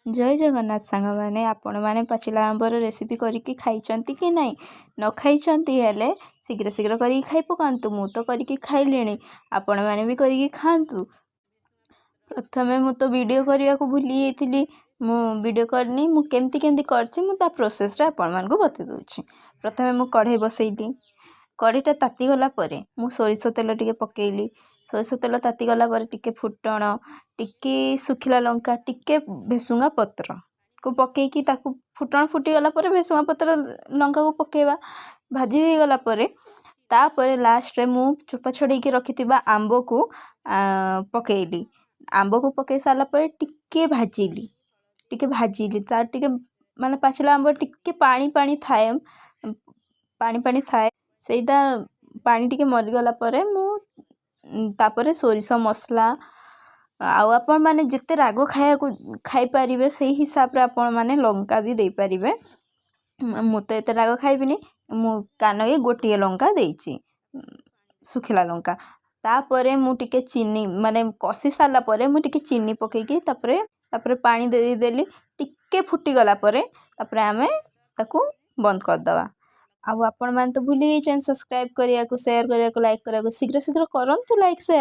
जय जगन्नाथ सांग मैंने आपण मैंने पाचिला आंबर रेसिपी करके खाई कि नहीं न खाई हेले शीघ्र शीघ्र करके खाई पकातु मु तो करके खाइले आपण मैंने भी करके खातु। प्रथमे मु तो वीडियो करने को भूली जाइली मु वीडियो करनी मु केमती केमती करछि मु ता प्रोसेस आपण मानक बते दूछि। प्रथमे मु कढ़ई बसैली कढ़ईटा ताती गला परे मु सोरिष तेल टिके पकेइली सोरिष तेल ताती गला परे टिके फुटण टिके सुखिला लंका टिके भेसुंगा पत्र को पकेइकी ताकू फुटण फुटी गला परे भेसुंगा पत्र लंका को पकेबा भाजी हो गला परे तापरे लास्ट रे मु चोपा छड़ेकी रखिथिबा आंबो को पकेइली आंबो को पकई सारा परे टिके भाजिली तार टिके माने पाचिला आंबो टिके पानी पानी थाए सेटा पानी टिके मरिगला परे मु तापरे सोरिष मसला आपण माने जिते राग खाया को खाई पारिबे सेही हिसाब रे आपण माने लंका भी दे पारिबे। मु तो एते राग खाइबिनी मु कानगे गोटिए लंका देइची सुखिला लंका तापरे मु टिके चीनी माने कसी साला परे मु टिके चीनी पकेकी तापरे पानी दे देली टिके फुटी गला परे तापरे आमे ताकू बंद कर दवा। आउ आपण मान तो भूली जाइछन सब्सक्राइब करिया को शेयर करिया को लाइक करिया को शीघ्र शीघ्र करंतु लाइक शेयर।